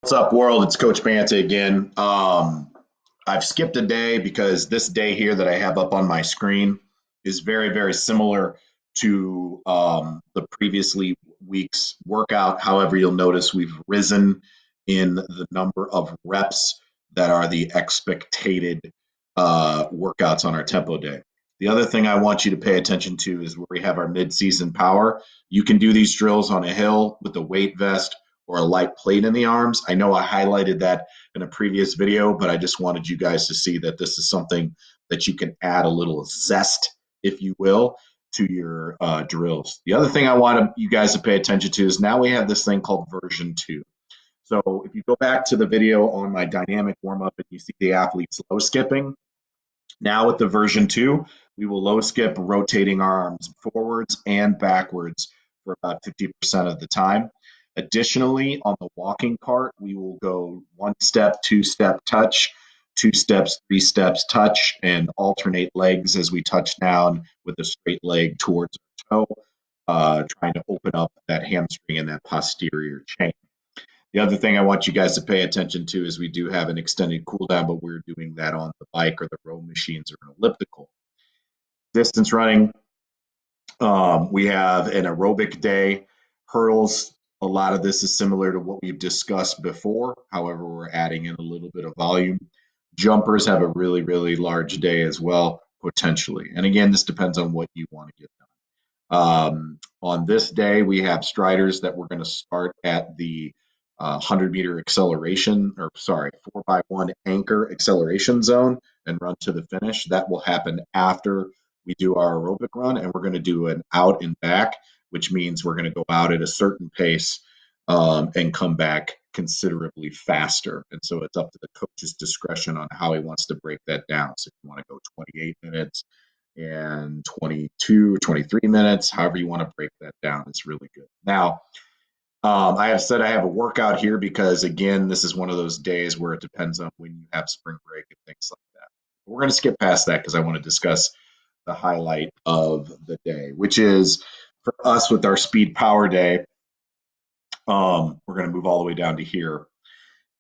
What's up, world? It's Coach Banta again. I've skipped a day because this day here that I have up on my screen is very, very similar to the previously week's workout. However, you'll notice we've risen in the number of reps that are the expected workouts on our tempo day. The other thing I want you to pay attention to is where we have our mid-season power. You can do these drills on a hill with a weight vest or a light plate in the arms. I know I highlighted that in a previous video, but I just wanted you guys to see that this is something that you can add a little zest, if you will, to your drills. The other thing I want you guys to pay attention to is now we have this thing called version 2. So if you go back to the video on my dynamic warm-up and you see the athletes low skipping, now with the version 2, we will low skip rotating our arms forwards and backwards for about 50% of the time. Additionally, on the walking part, we will go 1 step, 2-step touch, 2 steps, 3 steps touch, and alternate legs as we touch down with a straight leg towards our toe, trying to open up that hamstring and that posterior chain. The other thing I want you guys to pay attention to is we do have an extended cool down, but we're doing that on the bike or the row machines or an elliptical. Distance running, we have an aerobic day. Hurdles, a lot of this is similar to what we've discussed before. However, we're adding in a little bit of volume. Jumpers have a really, really large day as well, potentially. And again, this depends on what you want to get done. On this day, we have striders that we're going to start at the 100-meter acceleration, or sorry, 4x1 anchor acceleration zone and run to the finish. That will happen after we do our aerobic run, and we're going to do an out and back, which means we're going to go out at a certain pace and come back considerably faster. And so it's up to the coach's discretion on how he wants to break that down. So if you want to go 28 minutes, and 22 or 23 minutes, however you want to break that down. It's really good. Now, I have said I have a workout here because, again, this is one of those days where it depends on when you have spring break and things like that. We're going to skip past that because I want to discuss the highlight of the day, which is for us with our speed power day. We're going to move all the way down to here,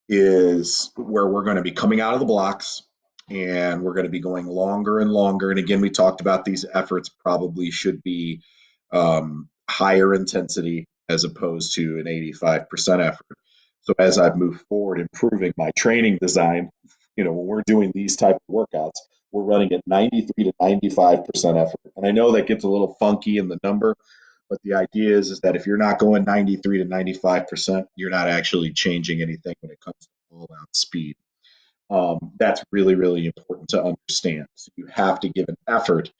is where we're going to be coming out of the blocks and we're going to be going longer and longer. And again, we talked about these efforts probably should be higher intensity as opposed to an 85% effort. So as I've moved forward, improving my training design, when we're doing these type of workouts, we're running at 93 to 95% effort. And I know that gets a little funky in the number, but the idea is that if you're not going 93 to 95%, you're not actually changing anything when it comes to all-out speed. That's really, really important to understand. So you have to give an effort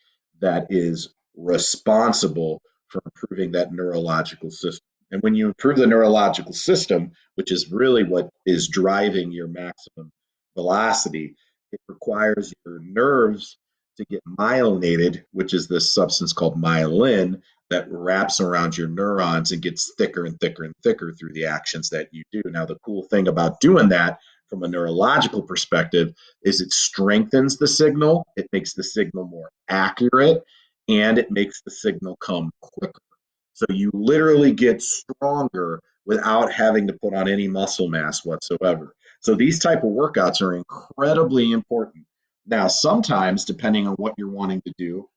that is responsible for improving that neurological system. And when you improve the neurological system, which is really what is driving your maximum velocity, it requires your nerves to get myelinated, which is this substance called myelin that wraps around your neurons and gets thicker and thicker and thicker through the actions that you do. Now, the cool thing about doing that from a neurological perspective is it strengthens the signal, it makes the signal more accurate, and it makes the signal come quicker. So you literally get stronger without having to put on any muscle mass whatsoever. So these type of workouts are incredibly important. Now, sometimes, depending on what you're wanting to do,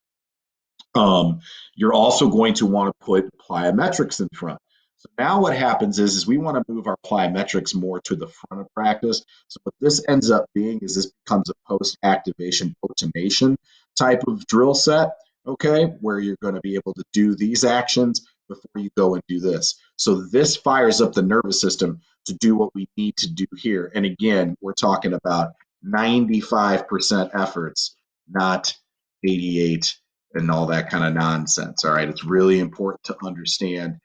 you're also going to want to put plyometrics in front. So now what happens is we want to move our plyometrics more to the front of practice. So what this ends up being is this becomes a post-activation automation type of drill set, okay, where you're going to be able to do these actions before you go and do this. So this fires up the nervous system to do what we need to do here. And again, we're talking about 95% efforts, not 88 and all that kind of nonsense. All right. It's really important to understand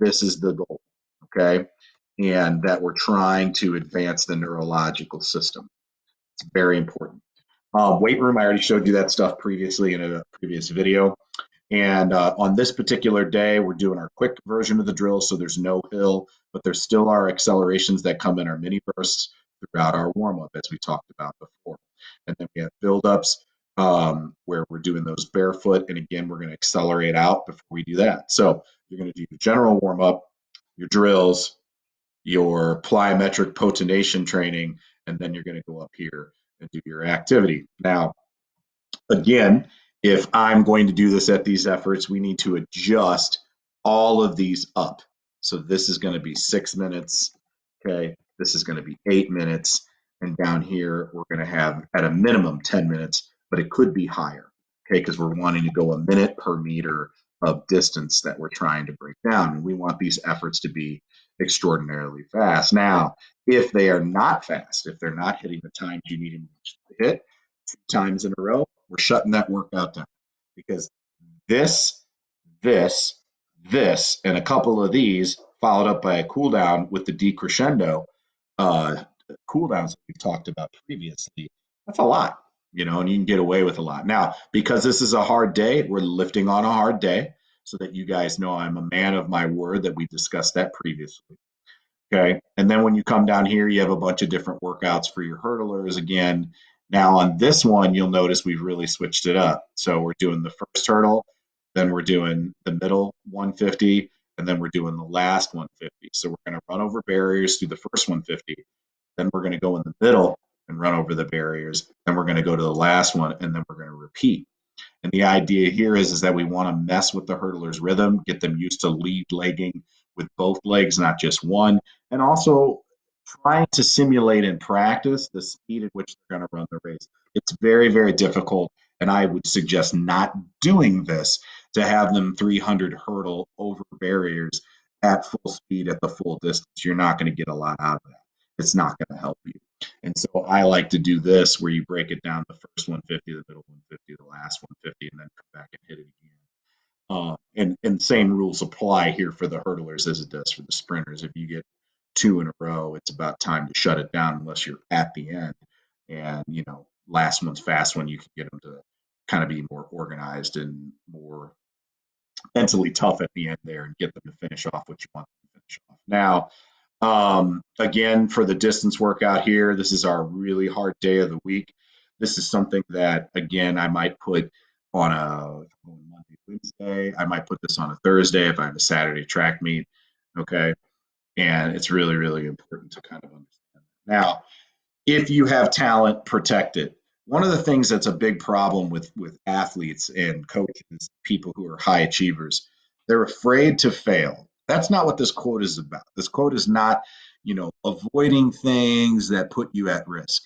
this is the goal. Okay. And that we're trying to advance the neurological system. It's very important. Weight room, I already showed you that stuff previously in a previous video. And on this particular day, we're doing our quick version of the drill. So there's no hill, but there still are accelerations that come in our mini bursts throughout our warm up, as we talked about before. And then we have build-ups where we're doing those barefoot. And again, we're going to accelerate out before we do that. So you're going to do your general warm up, your drills, your plyometric protonation training, and then you're going to go up here and do your activity. Now, again, if I'm going to do this at these efforts, we need to adjust all of these up. So this is going to be 6 minutes. Okay. This is going to be 8 minutes. And down here, we're going to have at a minimum 10 minutes, but it could be higher. Okay. Because we're wanting to go a minute per meter of distance that we're trying to break down. And we want these efforts to be extraordinarily fast. Now, if they are not fast, if they're not hitting the times you need them to hit 2 times in a row, we're shutting that workout down, because this, this, this, and a couple of these followed up by a cool down with the decrescendo uh, cool downs that we've talked about previously. That's a lot, and you can get away with a lot. Now, because this is a hard day, we're lifting on a hard day so that you guys know I'm a man of my word, that we discussed that previously. Okay. And then when you come down here, you have a bunch of different workouts for your hurdlers again. Now on this one, you'll notice we've really switched it up. So we're doing the first hurdle, then we're doing the middle 150, and then we're doing the last 150. So we're going to run over barriers through the first 150. Then we're going to go in the middle and run over the barriers. Then we're going to go to the last one, and then we're going to repeat. And the idea here is that we want to mess with the hurdler's rhythm, get them used to lead legging with both legs, not just one, and also trying to simulate in practice the speed at which they're going to run the race. It's very, very difficult, and I would suggest not doing this to have them 300 hurdle over barriers at full speed at the full distance. You're not going to get a lot out of that. It's not going to help you. And so I like to do this where you break it down: the first 150, the middle 150, the last 150, and then come back and hit it again. And same rules apply here for the hurdlers as it does for the sprinters. If you get 2 in a row, it's about time to shut it down unless you're at the end. And, last one's fast one, you can get them to kind of be more organized and more mentally tough at the end there and get them to finish off what you want them to finish off. Now, again, for the distance workout here, this is our really hard day of the week. This is something that, again, I might put on a Monday, Wednesday. I might put this on a Thursday if I have a Saturday track meet. Okay. And it's really, really important to kind of understand. Now, if you have talent, protect it. One of the things that's a big problem with athletes and coaches, people who are high achievers, they're afraid to fail. That's not what this quote is about. This quote is not, avoiding things that put you at risk.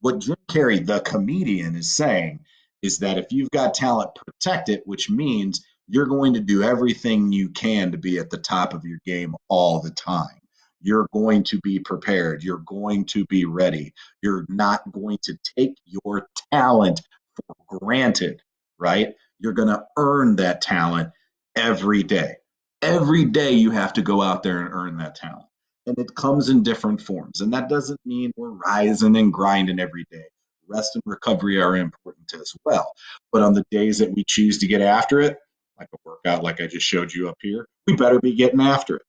What Jim Carrey, the comedian, is saying is that if you've got talent, protect it, which means you're going to do everything you can to be at the top of your game all the time. You're going to be prepared. You're going to be ready. You're not going to take your talent for granted, right? You're going to earn that talent every day. Every day you have to go out there and earn that talent, and it comes in different forms. And that doesn't mean we're rising and grinding every day. Rest and recovery are important as well. But on the days that we choose to get after it, like a workout like I just showed you up here, we better be getting after it,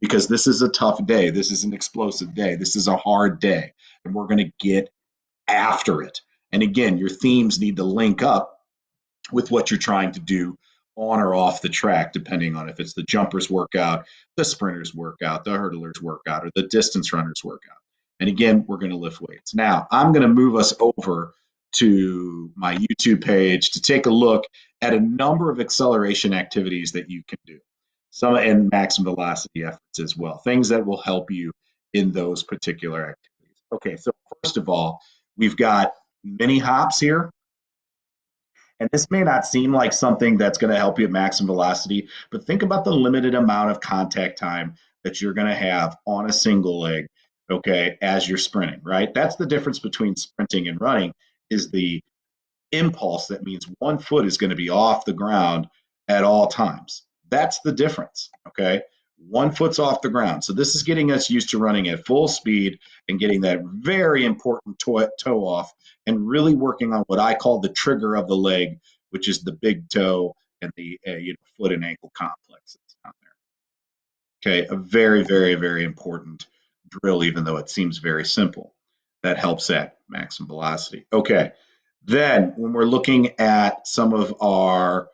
because this is a tough day. This is an explosive day. This is a hard day, and we're going to get after it. And again, your themes need to link up with what you're trying to do on or off the track, depending on if it's the jumpers workout, the sprinters workout, the hurdlers workout, or the distance runners workout. And again, we're going to lift weights. Now, I'm going to move us over to my YouTube page to take a look at a number of acceleration activities that you can do. Some and maximum velocity efforts as well, things that will help you in those particular activities. Okay, so first of all, we've got mini hops here. And this may not seem like something that's going to help you at maximum velocity, but think about the limited amount of contact time that you're going to have on a single leg, okay, as you're sprinting, right? That's the difference between sprinting and running, is the impulse. That means one foot is going to be off the ground at all times. That's the difference, okay? One foot's off the ground. So this is getting us used to running at full speed and getting that very important toe off, and really working on what I call the trigger of the leg, which is the big toe and the foot and ankle complex that's down there. Okay, a very, very, very important drill, even though it seems very simple. That helps at maximum velocity. Okay, then when we're looking at some of our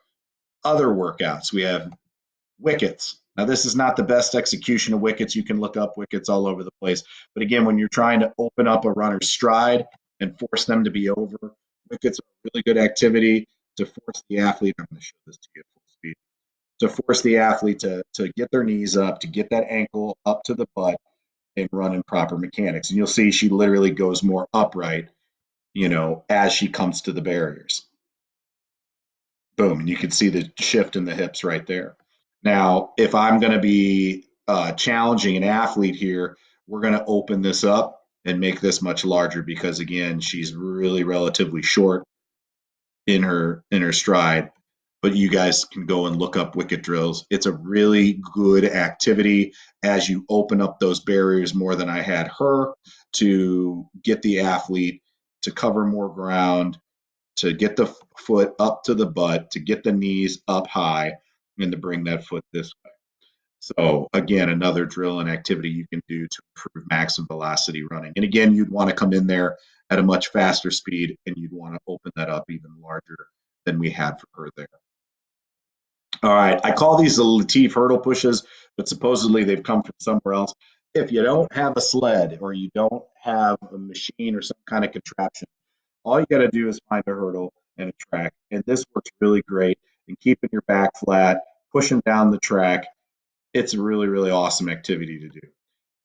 other workouts, we have wickets. Now, this is not the best execution of wickets. You can look up wickets all over the place. But again, when you're trying to open up a runner's stride and force them to be over, wickets are a really good activity to force the athlete. I'm going to show this to you at full speed. To force the athlete to get their knees up, to get that ankle up to the butt and run in proper mechanics. And you'll see she literally goes more upright, as she comes to the barriers. Boom. And you can see the shift in the hips right there. Now, if I'm going to be challenging an athlete here, we're going to open this up and make this much larger because, again, she's really relatively short in her stride. But you guys can go and look up wicket drills. It's a really good activity as you open up those barriers more than I had her to get the athlete to cover more ground, to get the foot up to the butt, to get the knees up high, and to bring that foot this way. So again, another drill and activity you can do to improve maximum velocity running. And again, you'd want to come in there at a much faster speed and you'd want to open that up even larger than we had for her there. All right, I call these the Latif hurdle pushes, but supposedly they've come from somewhere else. If you don't have a sled or you don't have a machine or some kind of contraption, all you got to do is find a hurdle and a track. And this works really great in keeping your back flat, pushing down the track. It's a really, really awesome activity to do.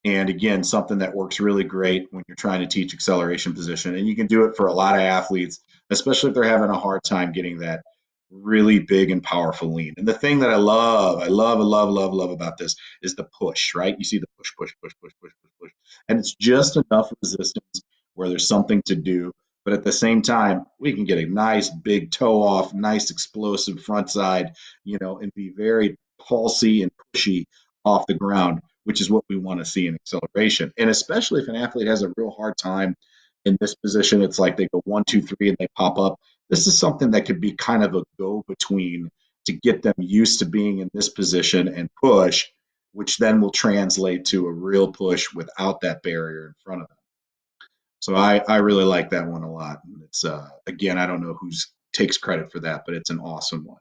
And again, something that works really great when you're trying to teach acceleration position. And you can do it for a lot of athletes, especially if they're having a hard time getting that really big and powerful lean. And the thing that I love about this is the push, right? You see the push, push, push, push, push, push, push. And it's just enough resistance where there's something to do. But at the same time, we can get a nice big toe off, nice explosive front side, and be very pulsy and pushy off the ground, which is what we want to see in acceleration. And especially if an athlete has a real hard time in this position, it's like they go 1, 2, 3 and they pop up. This is something that could be kind of a go between to get them used to being in this position and push, which then will translate to a real push without that barrier in front of them. So I really like that one a lot. It's again, I don't know who takes credit for that, but it's an awesome one.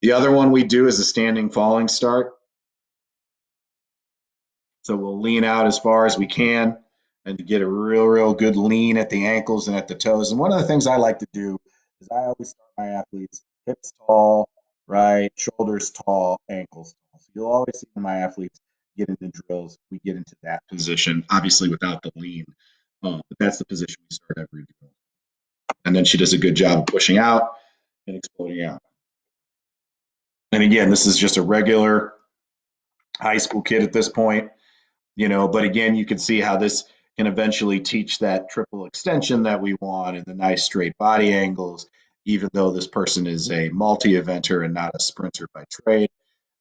The other one we do is a standing falling start. So we'll lean out as far as we can and to get a real good lean at the ankles and at the toes. And one of the things I like to do is I always start my athletes hips tall, right? Shoulders tall, ankles tall. So you'll always see when my athletes get into drills, we get into that position, obviously without the lean. But that's the position we start every drill. And then she does a good job of pushing out and exploding out. And again, this is just a regular high school kid at this point. But again, you can see how this can eventually teach that triple extension that we want and the nice straight body angles, even though this person is a multi-eventer and not a sprinter by trade.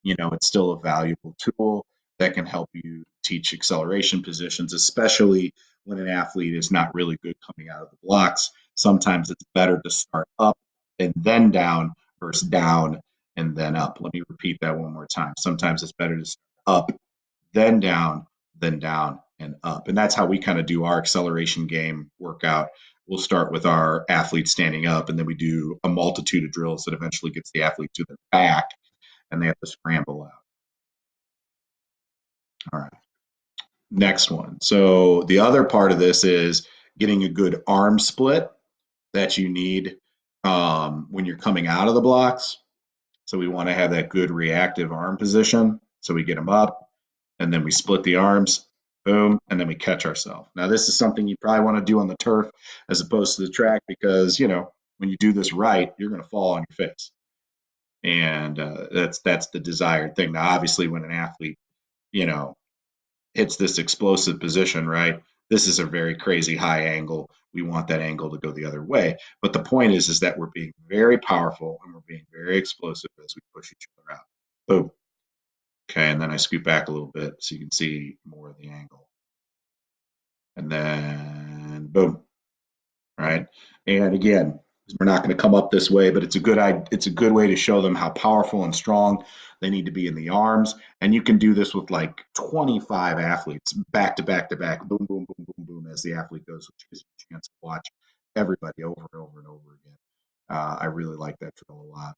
It's still a valuable tool that can help you teach acceleration positions, especially when an athlete is not really good coming out of the blocks. Sometimes it's better to start up and then down versus down and then up. Let me repeat that one more time. Sometimes it's better to start up, then down, and up. And that's how we kind of do our acceleration game workout. We'll start with our athlete standing up, and then we do a multitude of drills that eventually gets the athlete to their back, and they have to scramble out. All right. Next one. So the other part of this is getting a good arm split that you need when you're coming out of the blocks. So we want to have that good reactive arm position. So we get them up, and then we split the arms, boom, and then we catch ourselves. Now, this is something you probably want to do on the turf as opposed to the track because, when you do this right, you're going to fall on your face. And that's the desired thing. Now, obviously, when an athlete, you know, hits this explosive position, right? This is a very crazy high angle. We want that angle to go the other way. But the point is that we're being very powerful and we're being very explosive as we push each other out. Boom. Okay, and then I scoot back a little bit so you can see more of the angle. And then boom, right? And again, we're not going to come up this way, but it's a good way to show them how powerful and strong they need to be in the arms. And you can do this with like 25 athletes back to back to back, boom, boom, boom, boom, boom, as the athlete goes, which gives you a chance to watch everybody over and over and over again. I really like that drill a lot.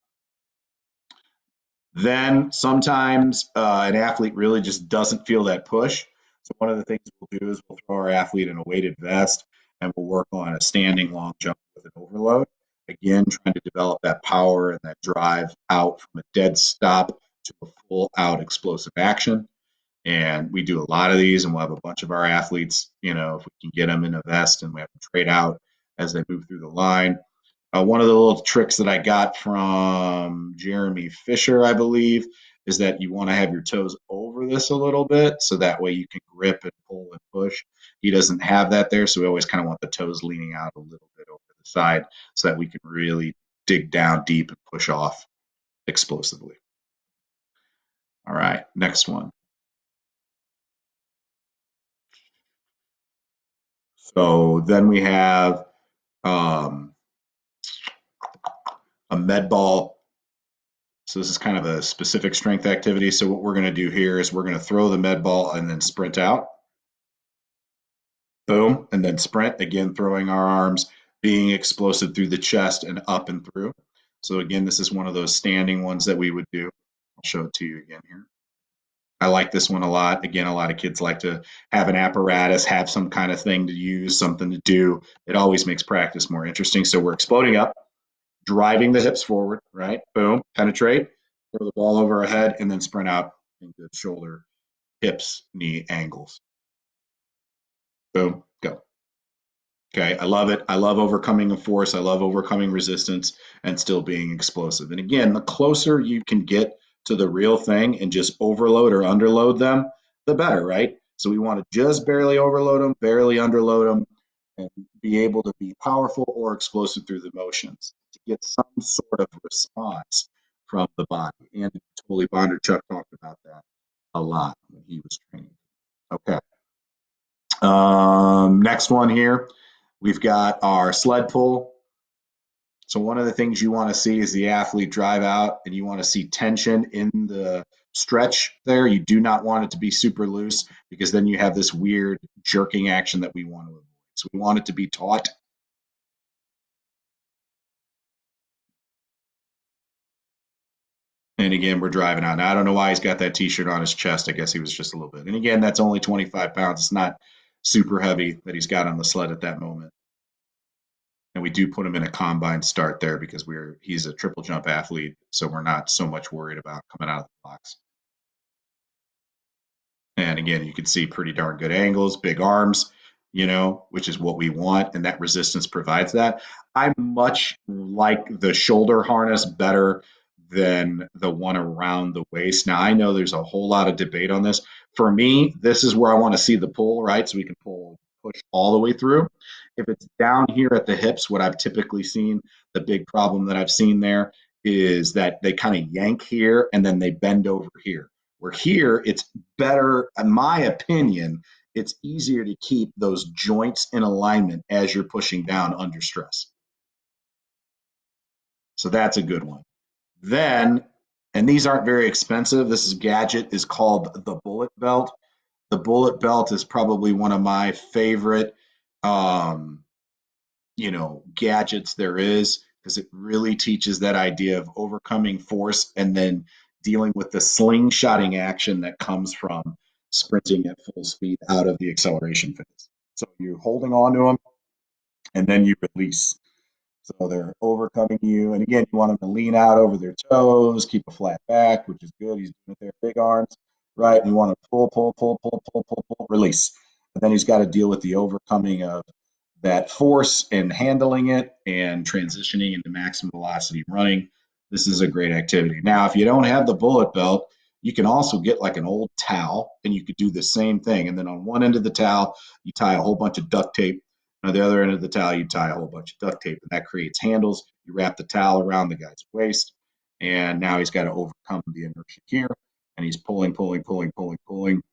Then sometimes an athlete really just doesn't feel that push. So one of the things we'll do is we'll throw our athlete in a weighted vest and we'll work on a standing long jump with an overload. Again, trying to develop that power and that drive out from a dead stop to a full out explosive action. And we do a lot of these, and we'll have a bunch of our athletes, if we can get them in a vest and we have them trade out as they move through the line. One of the little tricks that I got from Jeremy Fisher, I believe, is that you want to have your toes over this a little bit so that way you can grip and pull and push. He doesn't have that there, so we always kind of want the toes leaning out a little bit over the side so that we can really dig down deep and push off explosively. All right, next one. So then we have um, a med ball. So this is kind of a specific strength activity. So what we're going to do here is we're going to throw the med ball and then sprint out. Boom, and then sprint, again, throwing our arms, being explosive through the chest and up and through. So again, this is one of those standing ones that we would do. I'll show it to you again here. I like this one a lot. Again, a lot of kids like to have an apparatus, have some kind of thing to use, something to do. It always makes practice more interesting. So we're exploding up, driving the hips forward, right? Boom, penetrate, throw the ball over our head, and then sprint out in good shoulder, hips, knee angles. Boom, go. Okay, I love it. I love overcoming a force. I love overcoming resistance and still being explosive. And again, the closer you can get to the real thing and just overload or underload them, the better, right? So we want to just barely overload them, barely underload them, and be able to be powerful or explosive through the motions to get some sort of response from the body. And totally Bondarchuk talked about that a lot when he was training. Okay. Next one here, we've got our sled pull. So one of the things you want to see is the athlete drive out, and you want to see tension in the stretch there. You do not want it to be super loose because then you have this weird jerking action that we want to avoid. So we want it to be taut. And again, we're driving out. Now, I don't know why he's got that t-shirt on his chest. I guess he was just a little bit. And again, that's only 25 pounds. It's not super heavy that he's got on the sled at that moment. And we do put him in a combine start there because he's a triple jump athlete, so we're not so much worried about coming out of the box. And again, you can see pretty darn good angles, big arms, which is what we want, and that resistance provides that. I much like the shoulder harness better than the one around the waist. Now, I know there's a whole lot of debate on this. For me, this is where I want to see the pull, right? So we can push all the way through. If it's down here at the hips, what I've typically seen, the big problem that I've seen there is that they kind of yank here and then they bend over here. Where here, it's better, in my opinion, it's easier to keep those joints in alignment as you're pushing down under stress. So that's a good one. Then, and these aren't very expensive, this gadget is called the bullet belt. The bullet belt is probably one of my favorite um, gadgets there is because it really teaches that idea of overcoming force and then dealing with the slingshotting action that comes from sprinting at full speed out of the acceleration phase. So you're holding on to them and then you release. So they're overcoming you. And again, you want them to lean out over their toes, keep a flat back, which is good. He's doing it there, big arms, right? And you want to pull, release. And then he's got to deal with the overcoming of that force and handling it and transitioning into maximum velocity running. This is a great activity. Now, if you don't have the bullet belt, you can also get like an old towel and you could do the same thing. And then on one end of the towel, you tie a whole bunch of duct tape. On the other end of the towel, you tie a whole bunch of duct tape, and that creates handles. You wrap the towel around the guy's waist, and now he's got to overcome the inertia here, and he's pulling,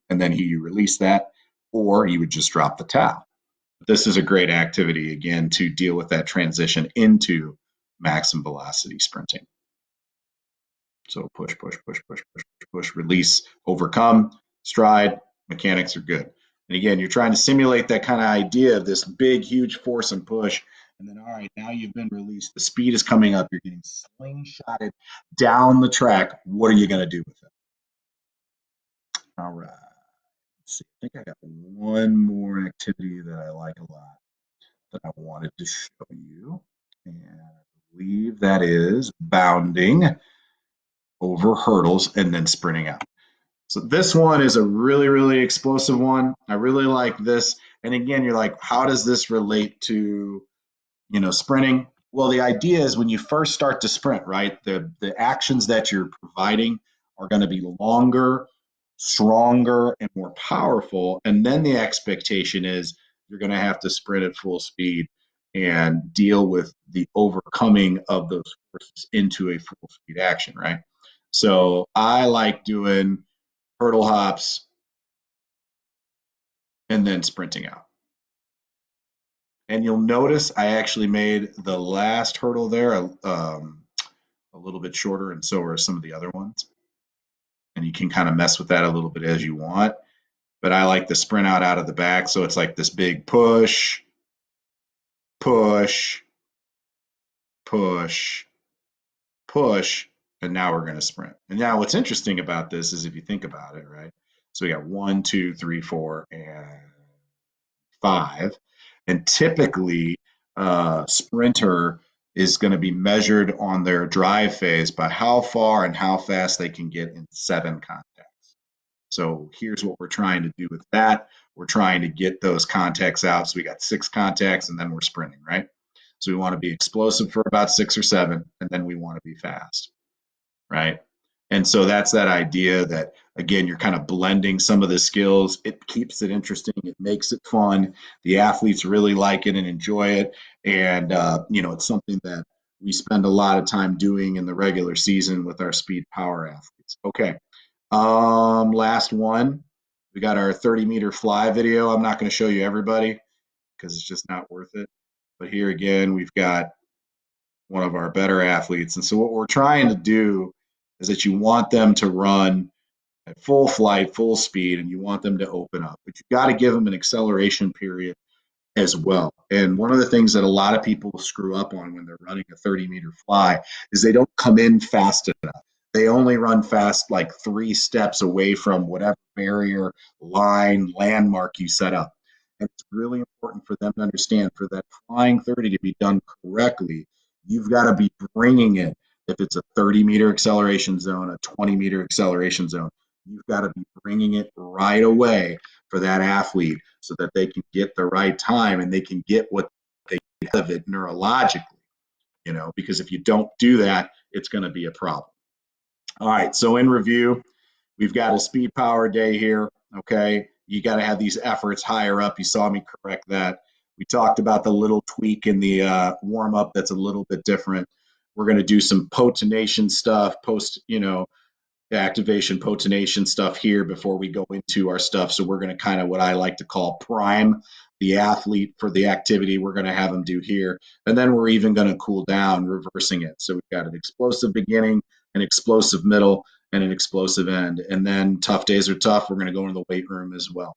and then you release that, or you would just drop the towel. This is a great activity, again, to deal with that transition into maximum velocity sprinting. So push, release, overcome, stride, mechanics are good. And again, you're trying to simulate that kind of idea of this big, huge force and push And then, all right, now you've been released. The speed is coming up. You're getting slingshotted down the track. What are you going to do with it? All right. Let's see. I think I got one more activity that I like a lot that I wanted to show you. And I believe that is bounding over hurdles and then sprinting out. So this one is a really, really explosive one. I really like this. And again, you're like, how does this relate to, sprinting? Well, the idea is when you first start to sprint, right, the actions that you're providing are going to be longer, stronger, and more powerful. And then the expectation is you're going to have to sprint at full speed and deal with the overcoming of those forces into a full speed action, right? So I like doing hurdle hops and then sprinting out. And you'll notice I actually made the last hurdle there a little bit shorter, and so are some of the other ones. And you can kind of mess with that a little bit as you want. But I like the sprint out of the back, so it's like this big push, push, push, push, and now we're going to sprint. And now what's interesting about this is if you think about it, right? So we got 1, 2, 3, 4, and 5. And typically, sprinter is going to be measured on their drive phase by how far and how fast they can get in 7 contacts. So here's what we're trying to do with that. We're trying to get those contacts out. So we got 6 contacts and then we're sprinting, right? So we want to be explosive for about 6 or 7, and then we want to be fast, right? And so that's that idea that, again, you're kind of blending some of the skills. It keeps it interesting. It makes it fun. The athletes really like it and enjoy it. And, it's something that we spend a lot of time doing in the regular season with our speed power athletes. Okay. Last one. We got our 30-meter fly video. I'm not going to show you everybody because it's just not worth it. But here again, we've got one of our better athletes. And so what we're trying to do is that you want them to run at full flight, full speed, and you want them to open up. But you've got to give them an acceleration period as well. And one of the things that a lot of people screw up on when they're running a 30-meter fly is they don't come in fast enough. They only run fast like 3 steps away from whatever barrier, line, landmark you set up. And it's really important for them to understand for that flying 30 to be done correctly, you've got to be bringing it. If it's a 30-meter acceleration zone, a 20-meter acceleration zone, you've got to be bringing it right away for that athlete so that they can get the right time and they can get what they get out of it neurologically, because if you don't do that, it's going to be a problem. All right, so in review, we've got a speed power day here, okay? You got to have these efforts higher up. You saw me correct that. We talked about the little tweak in the warm-up that's a little bit different. We're going to do some potonation stuff, activation potonation stuff here before we go into our stuff. So we're going to kind of what I like to call prime the athlete for the activity we're going to have them do here. And then we're even going to cool down, reversing it. So we've got an explosive beginning, an explosive middle, and an explosive end. And then tough days are tough. We're going to go into the weight room as well.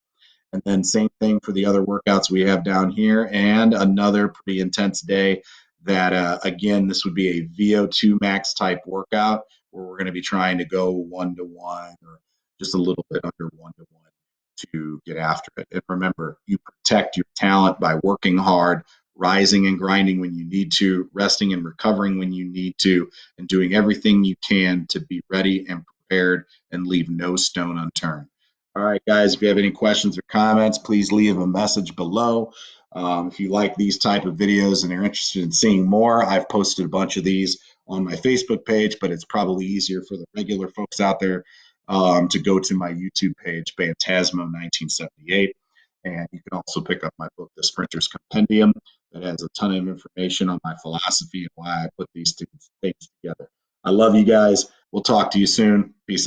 And then same thing for the other workouts we have down here, and another pretty intense day that, again, this would be a VO2 max type workout where we're going to be trying to go 1-to-1 or just a little bit under 1-to-1 to get after it. And remember, you protect your talent by working hard, rising and grinding when you need to, resting and recovering when you need to, and doing everything you can to be ready and prepared and leave no stone unturned. All right, guys, if you have any questions or comments, please leave a message below. If you like these type of videos and are interested in seeing more, I've posted a bunch of these on my Facebook page, but it's probably easier for the regular folks out there to go to my YouTube page, Phantasmo 1978. And you can also pick up my book, The Sprinter's Compendium, that has a ton of information on my philosophy and why I put these things together. I love you guys. We'll talk to you soon. Peace out.